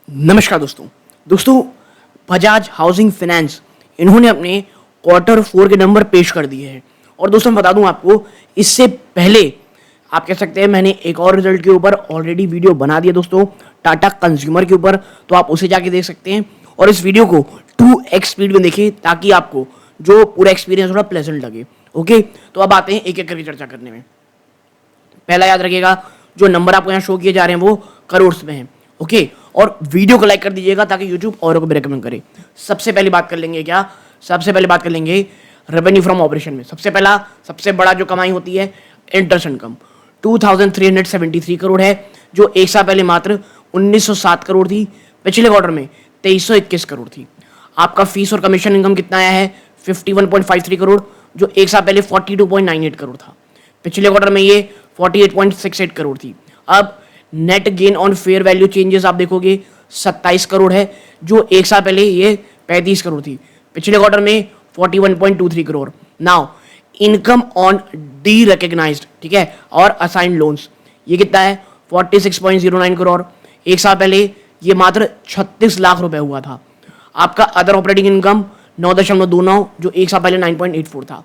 नमस्कार दोस्तों Bajaj housing finance इन्होंने अपने क्वार्टर 4 के नंबर पेश कर दिए हैं। और दोस्तों मैं बता दूं आपको, इससे पहले आप कह सकते हैं मैंने एक और रिजल्ट के ऊपर ऑलरेडी वीडियो बना दिया दोस्तों, टाटा कंज्यूमर के ऊपर, तो आप उसे जाके देख सकते हैं। और इस वीडियो को 2x स्पीड में देखिए ताकि आपको जो पूरा एक्सपीरियंस थोड़ा प्लेजेंट लगे। ओके, तो अब आते हैं एक एक करके चर्चा करने में। पहला याद रखिएगा, जो नंबर आपको यहाँ शो किए जा रहे हैं वो करोड़ में हैं। ओके, और वीडियो को लाइक कर दीजिएगा ताकि यूट्यूब औरों को भी रिकमेंड करे। सबसे पहले बात कर लेंगे रेवेन्यू फ्रॉम ऑपरेशन में। सबसे बड़ा जो कमाई होती है इंटरेस्ट इनकम 2373 करोड़ है, जो एक साल पहले मात्र 1907 करोड़ थी। पिछले क्वार्टर में 2321 करोड़ थी। आपका फीस और कमीशन इनकम कितना आया है 51.53 करोड़, जो एक साल पहले 42.98 करोड़ था। पिछले क्वार्टर में ये 48.68 करोड़ थी। अब net gain on fair value changes आप देखोगे 27 करोड़ है, जो एक साल पहले ये 35 करोड़ थी। पिछले क्वार्टर में 41.23 crore. Now income on derecognised, ठीक है, और असाइंड लोन्स, ये कितना है 46.09 करोड़। एक साल पहले ये मात्र 36 लाख रुपए हुआ था। आपका अदर ऑपरेटिंग इनकम 9.29, जो एक साल पहले 9.84 था।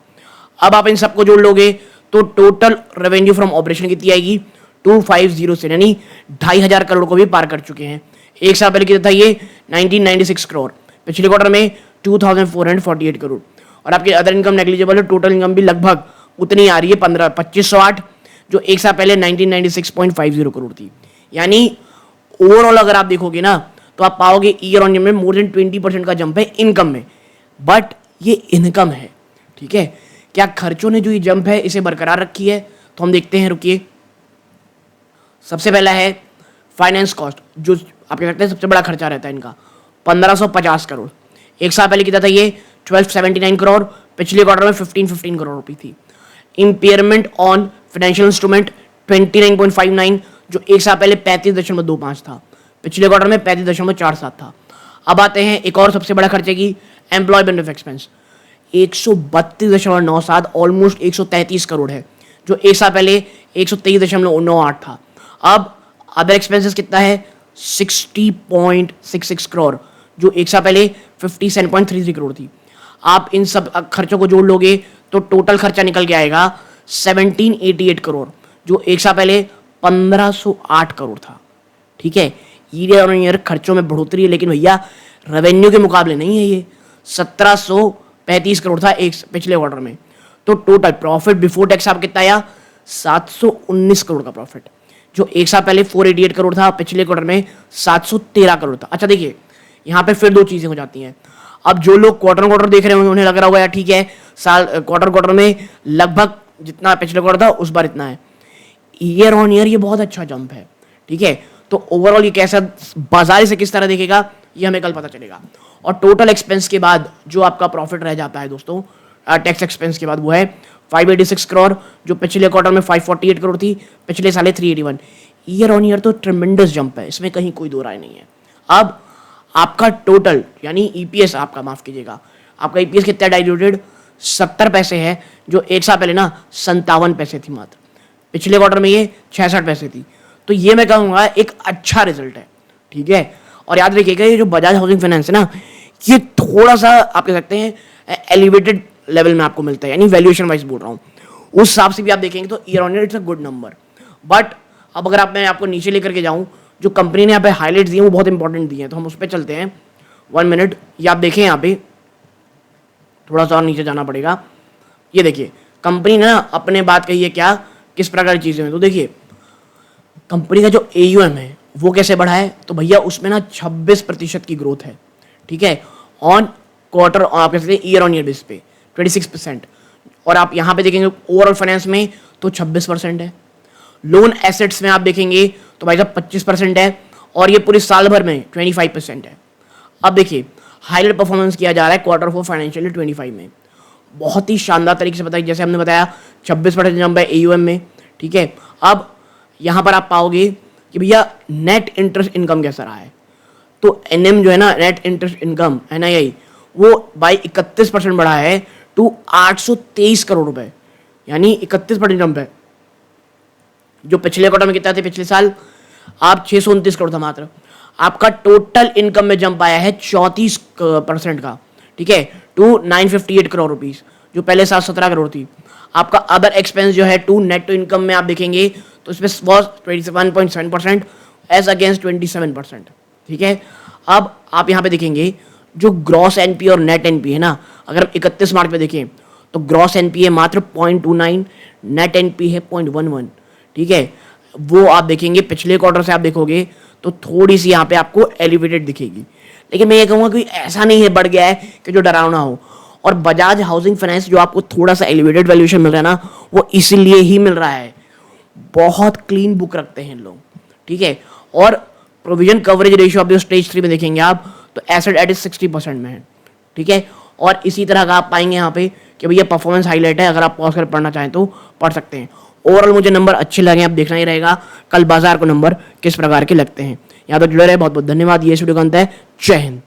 अब आप इन सबको जोड़ लोगे तो टोटल रेवेन्यू फ्रॉम ऑपरेशन कितनी आएगी 250 यानी 2500 करोड़ को भी पार कर चुके हैं। एक साल पहले कितना था ये 1996 करोड़। पिछले क्वार्टर में 2448 करोड़। और आपके अदर इनकम नेग्लिजिबल है, टोटल इनकम भी लगभग उतनी आ रही है 2508, जो एक साल पहले 1996.50 करोड़ थी। यानी ओवरऑल अगर आप देखोगे ना तो आप पाओगे ईयर ऑन ईयर में मोर देन 20% का जंप है इनकम में। बट ये इनकम है, ठीक है। क्या खर्चों ने जो ये जंप है इसे बरकरार रखी है, तो हम देखते हैं, रुकिए। सबसे पहला है फाइनेंस कॉस्ट, जो आप कह सकते हैं सबसे बड़ा खर्चा रहता है इनका 1550 करोड़। एक साल पहले कितना था ये 1279 करोड़। पिछले क्वार्टर में 1515 करोड़ रुपए थी। इंपेयरमेंट ऑन फाइनेंशियल इंस्ट्रूमेंट 29.59, जो एक साल पहले 35.25 था। पिछले क्वार्टर में 35.47 था। अब आते हैं एक और सबसे बड़ा खर्चे की, employee benefit expense 132.97, almost 133 crore है, जो एक साल पहले 123.98 था। अब अदर एक्सपेंसेस कितना है 60.66 करोड़, जो एक साल पहले 57.33 करोड़ थी। आप इन सब खर्चों को जोड़ लोगे तो टोटल खर्चा निकल के आएगा 1788 करोड़, जो एक साल पहले 1508 करोड़ था। ठीक है, ईयर ऑन ईयर खर्चों में बढ़ोतरी है, लेकिन भैया रेवेन्यू के मुकाबले नहीं है। ये 1735 करोड़ था एक पिछले क्वार्टर में। तो टोटल प्रॉफिट बिफोर टैक्स आप कितना आया 719 करोड़ का प्रॉफिट, जो एक साल पहले 488 करोड़ था, पिछले क्वार्टर में 713 करोड़ था। अच्छा देखिए, यहाँ पे फिर दो चीजें हो जाती हैं। अब जो लोग क्वार्टर देख रहे होंगे उन्हें लग रहा होगा यार ठीक है, साल क्वार्टर में लगभग जितना पिछले क्वार्टर था उस बार इतना है। ईयर ऑन ईयर ये बहुत अच्छा जंप है, ठीक है। तो ओवरऑल ये कैसा बाजार से किस तरह देखेगा ये हमें कल पता चलेगा। और टोटल एक्सपेंस के बाद जो आपका प्रॉफिट रह जाता है दोस्तों, टैक्स एक्सपेंस के बाद, वो है 586 करोड़, जो पिछले क्वार्टर में 548 करोड़ थी, पिछले साल 381। ईयर ऑन ईयर तो ट्रेमेंडस जंप है, इसमें कहीं कोई दो राय नहीं है। अब आपका टोटल यानी ईपीएस, आपका माफ कीजिएगा, आपका ईपीएस कितना डाइल्यूटेड 70 पैसे है, जो एक साल पहले ना 57 पैसे थी मात्र। पिछले क्वार्टर में ये 66 पैसे थी। तो ये मैं कहूँगा एक अच्छा रिजल्ट है, ठीक है। और याद रखिएगा ये जो बजाज हाउसिंग फाइनेंस है ना, ये थोड़ा सा आप कह सकते हैं एलिवेटेड लेवल में आपको मिलता है, यानी वैल्यूएशन वाइज बोल रहा हूँ, उस हिसाब से भी आप देखेंगे तो year on year it's a good number. But अब अगर मैं आपको नीचे लेकर के जाऊँ, जो कंपनी ने यहाँ पे हाईलाइट्स दिए वो बहुत इंपॉर्टेंट दिए हैं, तो हम उस पर चलते हैं। 1 मिनट, ये आप देखें, यहाँ पे थोड़ा सा और नीचे जाना पड़ेगा। ये देखिए कंपनी ने अपने बात कही है क्या, किस प्रकार की चीज़ें हैं। तो देखिए कंपनी का जो AUM है वो कैसे बढ़ा है, तो भैया उसमें ना 26% की ग्रोथ है, ठीक है, ऑन क्वार्टर, आप कह सकते हैं ईयर ऑन ईयर बेस पे 26%। और आप यहाँ पे देखेंगे ओवरऑल फाइनेंस में तो 26% है। लोन एसेट्स में आप देखेंगे तो भाई साहब 25% है, और ये पूरे साल भर में 25% है। अब देखिए हाईलाइट परफॉर्मेंस किया जा रहा है क्वार्टर 4 फाइनेंशियल 25 में, बहुत ही शानदार तरीके से बताइए। जैसे हमने बताया 26% जंप है AUM में, ठीक है। अब यहाँ पर आप पाओगे कि भैया नेट इंटरेस्ट इनकम कैसा रहा है, तो NM जो है ना, नेट इंटरेस्ट इनकम NII, वो बाई 31% बढ़ा है टू 823 करोड़ रुपए, यानी 31% जंप है। जो पिछले क्वार्टर में कितना थे, पिछले साल आप 629 करोड़ था मात्र, आपका टोटल इनकम में जंप आया है 34% का, ठीक है, टू 958 करोड़ रुपीस, जो पहले 717 करोड़ थी। आपका अदर एक्सपेंस जो है टू नेट टू इनकम में आप देखेंगे तो इसमें वॉज 21.7% एज अगेंस्ट 27%, ठीक है। अब आप यहाँ पे देखेंगे जो ग्रॉस एनपीए और नेट एनपीए है ना, अगर 31 मार्च पे देखें तो ग्रॉस एनपीए मात्र 0.29, नेट एनपीए है 0.11, ठीक है। वो आप देखेंगे पिछले क्वार्टर से आप देखोगे तो थोड़ी सी यहाँ पे आपको एलिवेटेड दिखेगी, लेकिन मैं ये कहूँगा कि ऐसा नहीं है बढ़ गया है कि जो डरावना हो। और बजाज हाउसिंग फाइनेंस जो आपको थोड़ा सा एलिवेटेड वैल्यूएशन मिल रहा है ना, वो इसीलिए ही मिल रहा है, बहुत क्लीन बुक रखते हैं लोग, ठीक है। और प्रोविजन कवरेज रेशियो आप स्टेज 3 में देखेंगे आप तो एसेट एट 60% में है, ठीक है। और इसी तरह का आप पाएंगे यहाँ पे कि भैया परफॉर्मेंस हाईलाइट है, अगर आप पॉज कर पढ़ना चाहें तो पढ़ सकते हैं। ओवरऑल मुझे नंबर अच्छे लगे, आप देखना ही रहेगा कल बाजार को नंबर किस प्रकार के लगते हैं। यहाँ तो जुड़े रहे, बहुत बहुत धन्यवाद। ये वीडियो का अंत है। जय हिंद।